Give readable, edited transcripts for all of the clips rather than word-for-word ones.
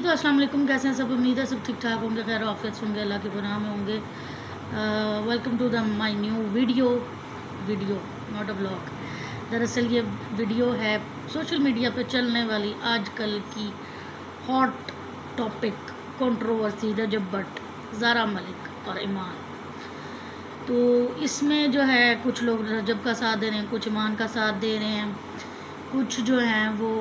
तो अस्सलाम वालेकुम, कैसे हैं सब। उम्मीद है सब ठीक ठाक होंगे, खैर ऑफिस होंगे, अल्लाह के पनाह में होंगे। Welcome to the my new video not a vlog. दरअसल ये वीडियो है सोशल मीडिया पे चलने वाली आजकल की हॉट टॉपिक कंट्रोवर्सी रजब भट्ट, ज़ारा मलिक और ईमान। तो इसमें जो है कुछ लोग रजब का साथ दे रहे हैं, कुछ ईमान का साथ दे रहे हैं, कुछ जो हैं वो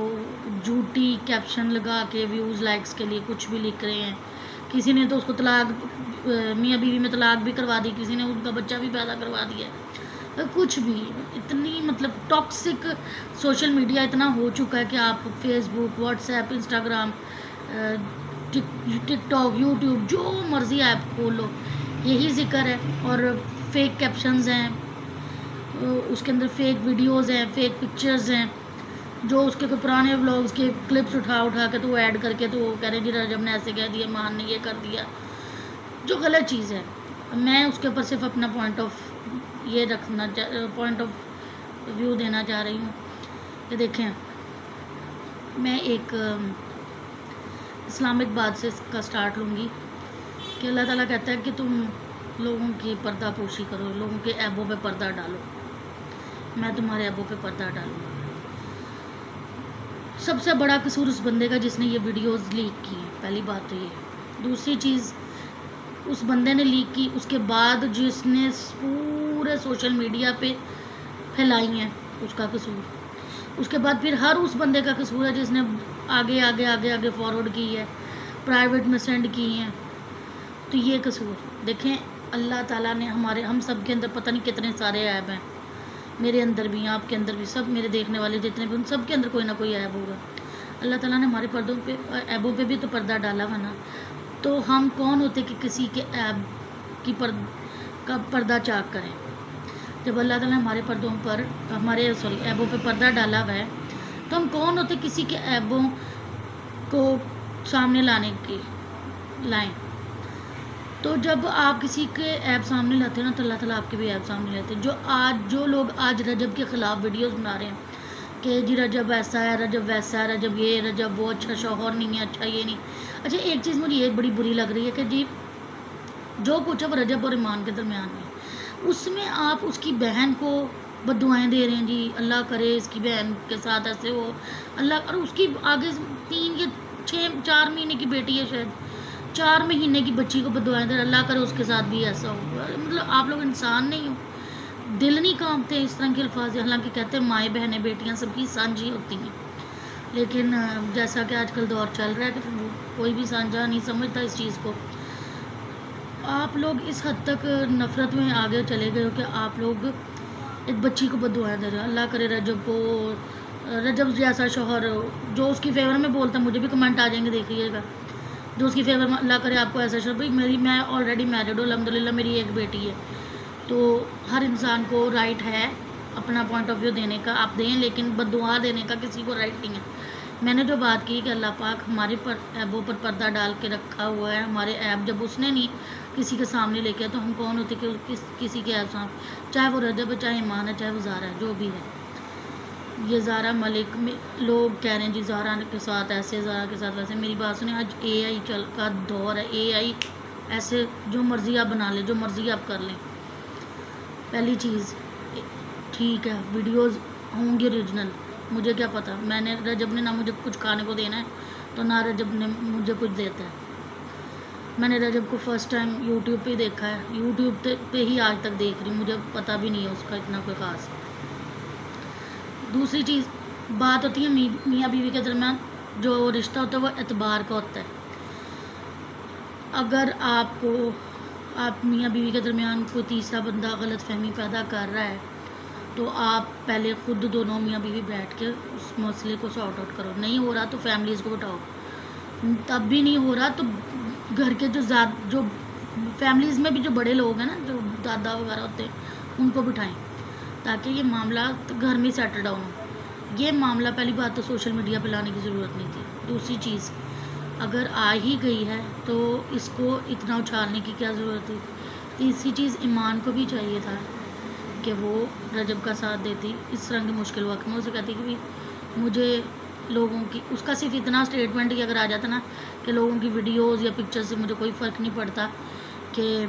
झूठी कैप्शन लगा के व्यूज़ लाइक्स के लिए कुछ भी लिख रहे हैं। किसी ने तो उसको तलाक, मियाँ बीवी में तलाक भी करवा दी, किसी ने उनका बच्चा भी पैदा करवा दिया। तो कुछ भी इतनी मतलब टॉक्सिक सोशल मीडिया इतना हो चुका है कि आप Facebook, WhatsApp, Instagram, TikTok, YouTube, जो मर्ज़ी ऐप खोल लो यही जिक्र है। और फेक कैप्शंस हैं, उसके अंदर फेक वीडियोज़ हैं, फेक पिक्चर्स हैं, जो उसके कोई पुराने व्लॉग्स के क्लिप्स उठा के तो वो ऐड करके तो वो कह रहे हैं जी रजब ने ऐसे कह दिया, ईमान ने ये कर दिया, जो गलत चीज़ है। मैं उसके ऊपर सिर्फ अपना पॉइंट ऑफ व्यू देना चाह रही हूँ कि देखें, मैं एक इस्लामिक बात से इसका स्टार्ट लूँगी कि अल्लाह ताला कहता है कि तुम लोगों की पर्दा पोशी करो, लोगों के ऐबों पे पर्दा डालो, मैं तुम्हारे ऐबों पे पर्दा डालूँगा। सबसे बड़ा कसूर उस बंदे का जिसने ये वीडियोस लीक की है, पहली बात तो ये। दूसरी चीज़, उस बंदे ने लीक की, उसके बाद जिसने पूरे सोशल मीडिया पे फैलाई हैं उसका कसूर। उसके बाद फिर हर उस बंदे का कसूर है जिसने आगे फॉरवर्ड की है, प्राइवेट में सेंड की हैं। तो ये कसूर देखें, अल्लाह ताला ने हम सब के अंदर पता नहीं कितने सारे ऐब हैं, मेरे अंदर भी, आपके अंदर भी, सब मेरे देखने वाले जितने भी, उन सब के अंदर कोई ना कोई ऐब होगा। अल्लाह ताला ने हमारे पर्दों पे, ऐबों पे भी तो पर्दा डाला हुआ ना। तो हम कौन होते कि किसी के ऐब की का पर्दा चाक करें। जब अल्लाह ताला ने हमारे पर्दों पर ऐबों पे पर्दा डाला हुआ है, तो हम कौन होते किसी के ऐबों को सामने लाएं। तो जब आप किसी के ऐप सामने लाते हैं ना, तो अल्लाह ताला आपके भी ऐप सामने लाते हैं। जो लोग आज रजब के ख़िलाफ़ वीडियोस बना रहे हैं कि जी रजब ऐसा है, रजब वैसा है, रजब ये, रजब वो, अच्छा शौहर नहीं है, अच्छा ये नहीं। अच्छा, एक चीज़ मुझे ये बड़ी बुरी लग रही है कि जी जो कुछ है वो रजब और ईमान के दरमियान में, उसमें आप उसकी बहन को बद्दुआएँ दे रहे हैं जी, अल्लाह करे इसकी बहन के साथ ऐसे हो, अल्लाह। और उसकी आगे 3 या 4 महीने की बेटी है, शायद 4 महीने की बच्ची को बद्दुआएँ दे, अल्लाह करे उसके साथ भी ऐसा हो। मतलब आप लोग इंसान नहीं हो, दिल नहीं कांपते इस तरह के अल्फाज। हालांकि कहते हैं माएँ बहनें बेटियां सबकी साझी होती हैं, लेकिन जैसा कि आजकल दौर चल रहा है कि कोई भी साझा नहीं समझता इस चीज़ को। आप लोग इस हद तक नफ़रत में आगे चले गए हो कि आप लोग एक बच्ची को बद्दुआएँ दे रहे हो। अल्लाह करे रजब जैसा शौहर जो उसकी फेवर में बोलता है, मुझे भी कमेंट आ जाएंगे देखिएगा, जो उसकी फेवर में, अल्लाह करे आपको ऐसा शौहर। भाई मैं ऑलरेडी मैरिड हूँ, अल्हम्दुलिल्लाह मेरी एक बेटी है। तो हर इंसान को राइट है अपना पॉइंट ऑफ व्यू देने का, आप दें, लेकिन बद्दुआ देने का किसी को राइट नहीं है। मैंने जो बात की कि अल्लाह पाक हमारे ऐबों पर पर्दा डाल के रखा हुआ है, हमारे ऐब जब उसने नहीं किसी के सामने लेके, तो हम कौन होते कि किसी के ऐब सामने, चाहे वो रजब है, चाहे ईमान है, चाहे वो ज़ारा है, जो भी है। ये ज़ारा मलिक में लोग कह रहे हैं जी ज़ारा के साथ ऐसे, ज़ारा के साथ वैसे। मेरी बात सुने, आज AI का दौर है, AI ऐसे जो मर्ज़ी आप बना लें, जो मर्ज़ी आप कर लें। पहली चीज़, ठीक है वीडियोस होंगी ओरिजिनल, मुझे क्या पता, मैंने रजब ने ना मुझे कुछ खाने को देना है, तो ना रजब ने मुझे कुछ देता है। मैंने रजब को फ़र्स्ट टाइम यूट्यूब पे देखा है, यूट्यूब पे ही आज तक देख रही हूँ, मुझे पता भी नहीं है उसका इतना कोई ख़ास। दूसरी चीज़, बात होती है मियाँ बीवी के दरमियान, जो रिश्ता होता है वो एतबार का होता है। अगर आप मियाँ बीवी के दरमियान कोई तीसरा बंदा गलत फहमी पैदा कर रहा है, तो आप पहले ख़ुद दोनों मियाँ बीवी बैठ के उस मसले को सॉर्ट आउट करो। नहीं हो रहा तो फैमिलीज़ को बिठाओ, तब भी नहीं हो रहा तो घर के जो फैमिलीज़ में भी जो बड़े लोग हैं ना, जो दादा वगैरह होते हैं, उनको बिठाएं, ताकि ये मामला तो घर में सेटल डाउन हो। ये मामला, पहली बात तो सोशल मीडिया पे लाने की ज़रूरत नहीं थी। दूसरी चीज़, अगर आ ही गई है तो इसको इतना उछालने की क्या ज़रूरत थी। तीसरी चीज़, ईमान को भी चाहिए था कि वो रजब का साथ देती इस तरह के मुश्किल वक्त में। उसे कहती कि भाई मुझे لوگوں کی اس کا صرف اتنا اسٹیٹمنٹ ہی اگر آ جاتا نا کہ لوگوں کی ویڈیوز یا پکچر سے مجھے کوئی فرق نہیں پڑتا کہ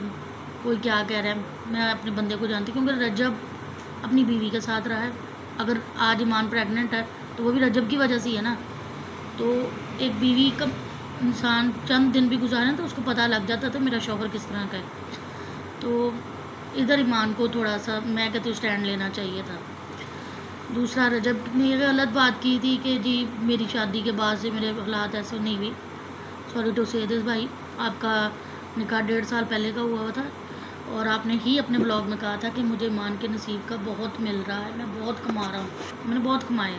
کوئی کیا کہہ رہا ہے، میں اپنے بندے کو جانتی کیونکہ رجب اپنی بیوی کے ساتھ رہا ہے. اگر آج ایمان پریگننٹ ہے تو وہ بھی رجب کی وجہ سے ہی ہے نا. تو ایک بیوی کا انسان چند دن بھی گزارے تو اس کو پتہ لگ جاتا تھا میرا شوہر کس طرح کا ہے. تو ادھر ایمان کو تھوڑا سا میں کہتی ہوں اسٹینڈ لینا چاہیے تھا. دوسرا رجب نے یہ غلط بات کی تھی کہ جی میری شادی کے بعد سے میرے حالات ایسے نہیں ہوئی. سوری ٹو سے دس بھائی، آپ کا نکاح 1.5 سال پہلے کا ہوا تھا اور آپ نے ہی اپنے بلاگ میں کہا تھا کہ مجھے ایمان کے نصیب کا بہت مل رہا ہے، میں بہت کما رہا ہوں، میں نے بہت کمایا.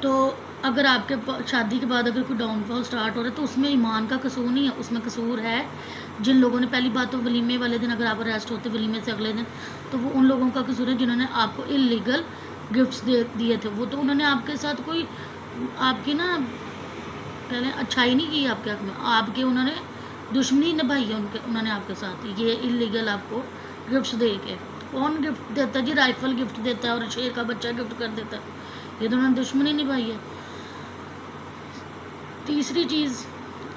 تو اگر آپ کے شادی کے بعد اگر کوئی ڈاؤن فال سٹارٹ ہو رہا ہے تو اس میں ایمان کا قصور نہیں ہے، اس میں قصور ہے جن لوگوں نے پہلی بات تو ولیمے والے دن اگر آپ اریسٹ ہوتے ولیمے سے اگلے دن تو وہ ان لوگوں کا قصور ہے جنہوں نے آپ کو انلیگل گفٹس دیے تھے. وہ تو انہوں نے آپ کے ساتھ کوئی آپ کی نا پہلے اچھائی نہیں کی آپ کے حق میں، آپ کے انہوں نے دشمنی نبھائی ہے انہوں نے آپ کے ساتھ یہ انلیگل آپ کو گفٹس دے کے. کون گفٹ دیتا ہے جی؟ رائفل گفٹ دیتا ہے اور شیر کا بچہ گفٹ کر دیتا ہے، یہ تو انہوں نے دشمنی نبھائی ہے. تیسری چیز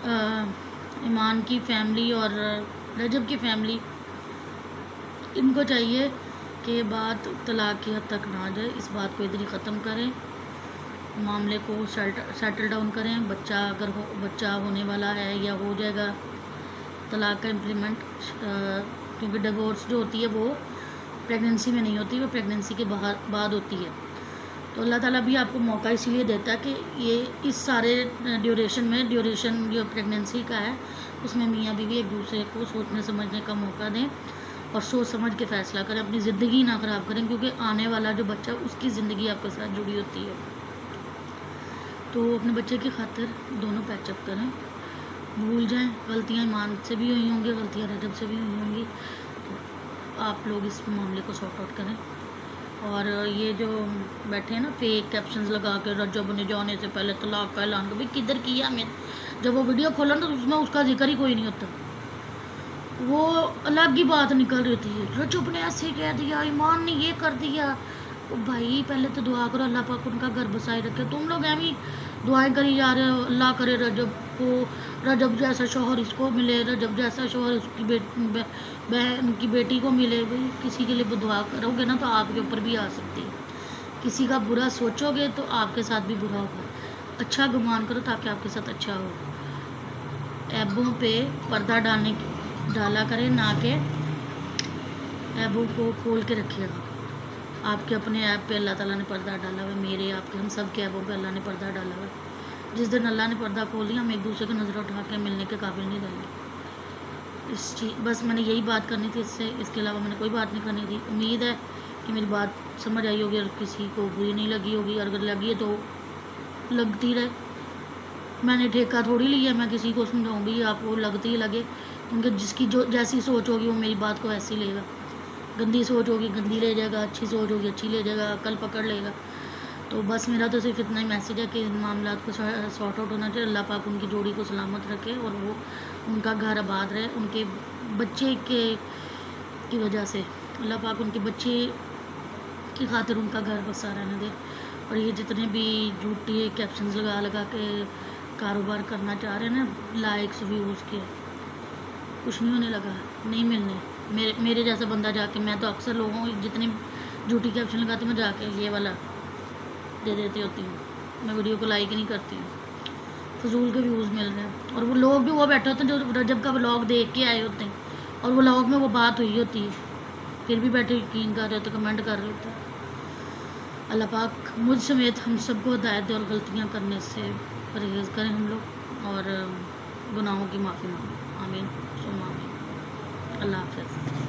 ایمان کی فیملی اور رجب کی فیملی، ان کو چاہیے کہ بات طلاق کی حد تک نہ جائے، اس بات کو ادھر ہی ختم کریں، معاملے کو سیٹل ڈاؤن کریں. بچہ اگر بچہ ہونے والا ہے یا ہو جائے گا، طلاق کا امپلیمنٹ، کیونکہ ڈیورس جو ہوتی ہے وہ پریگننسی میں نہیں ہوتی، وہ پریگننسی کے بعد ہوتی ہے. تو اللہ تعالیٰ بھی آپ کو موقع اسی لیے دیتا ہے کہ یہ اس سارے ڈیوریشن جو پریگننسی کا ہے اس میں میاں بیوی ایک دوسرے کو سوچنے سمجھنے کا موقع دیں اور سوچ سمجھ کے فیصلہ کریں، اپنی زندگی نہ خراب کریں، کیونکہ آنے والا جو بچہ اس کی زندگی آپ کے ساتھ جڑی ہوتی ہے. تو اپنے بچے کی خاطر دونوں پیچ اپ کریں، بھول جائیں. غلطیاں ایمان سے بھی ہوئی ہوں گی، غلطیاں رجب سے بھی ہوئی ہوں گی، تو آپ لوگ اس معاملے کو سارٹ آؤٹ کریں. اور یہ جو بیٹھے ہیں نا فیک کیپشنز لگا کے رجب نے جانے سے پہلے طلاق کا اعلان کر، بھائی کدھر کیا میں جب وہ ویڈیو کھولا تو اس میں اس کا ذکر ہی کوئی نہیں ہوتا، وہ الگ ہی بات نکل رہی تھی. رجب نے ایسے کہہ دیا، ایمان نے یہ کر دیا. بھائی پہلے تو دعا کرو اللہ پاک ان کا گھر بسائی رکھے. تم لوگ ایویں دعائیں کری جا رہے ہو، اللہ کرے رجب کو رجب جیسا شوہر اس کو ملے، رجب جیسا شوہر اس کی بہن کی بیٹی کو ملے. بھائی کسی کے لیے دعا کرو گے نا تو آپ کے اوپر بھی آ سکتی ہے. کسی کا برا سوچو گے تو آپ کے ساتھ بھی برا ہوگا. اچھا گمان کرو تاکہ آپ کے ساتھ اچھا ہو. ایبوں پہ پردہ ڈالا کرے، نہ کہ ایبوں کو کھول کے رکھیے گا. آپ کے اپنے ایپ پہ اللہ تعالیٰ نے پردہ ڈالا ہوا ہے، میرے آپ کے ہم سب کے ایپوں پہ اللہ نے پردہ ڈالا ہوا ہے. جس دن اللہ نے پردہ کھول دیا ہم ایک دوسرے کی نظر اٹھا کے ملنے کے قابل نہیں رہیں گے. بس میں نے یہی بات کرنی تھی، اس کے علاوہ میں نے کوئی بات نہیں کرنی تھی. امید ہے کہ میری بات سمجھ آئی ہوگی اور کسی کو بری نہیں لگی ہوگی، اور اگر لگی ہے تو لگتی رہے. میں نے ٹھیکہ تھوڑی لیا میں کسی کو سمجھاؤں گی، آپ کو لگتی ہی لگے، کیونکہ جس کی جو جیسی سوچ ہوگی وہ میری بات کو ایسی لے گا. گندی سوچ ہوگی گندی لے جائے گا، اچھی سوچ ہوگی اچھی لے جائے گا، عقل پکڑ لے گا. تو بس میرا تو صرف اتنا ہی میسیج ہے کہ ان معاملات کو سارٹ آؤٹ ہونا چاہیے. اللہ پاک ان کی جوڑی کو سلامت رکھے اور وہ ان کا گھر آباد رہے. ان کے بچے کی وجہ سے اللہ پاک ان کے بچے کی خاطر ان کا گھر بسا رہنے دے. اور یہ جتنے بھی جھوٹی کیپشنز لگا کے کاروبار کرنا چاہ رہے ہیں نا، لائکس ویوز کے، کچھ نہیں ہونے لگا، نہیں ملنے. میرے جیسا بندہ جا کے، میں تو اکثر لوگوں جتنی جھوٹی کیپشن لگاتی ہوں میں جا کے یہ والا دے دیتی ہوتی ہوں. میں ویڈیو کو لائک ہی نہیں کرتی ہوں، فضول کے ویوز مل رہے ہیں. اور وہ لوگ بھی وہ بیٹھے ہوتے ہیں جو رجب کا ولاگ دیکھ کے آئے ہوتے ہیں اور ولاگ میں وہ بات ہوئی ہوتی ہے، پھر بھی بیٹھے یقین کر رہے ہوتے، کمنٹ کر رہے ہوتے ہیں. اللہ پاک مجھ سمیت ہم سب کو ہدایت دے اور غلطیاں کرنے سے پرہیز کریں ہم لوگ، اور گناہوں کی معافی مانگیں. آمین ثم آمین. اللہ حافظ.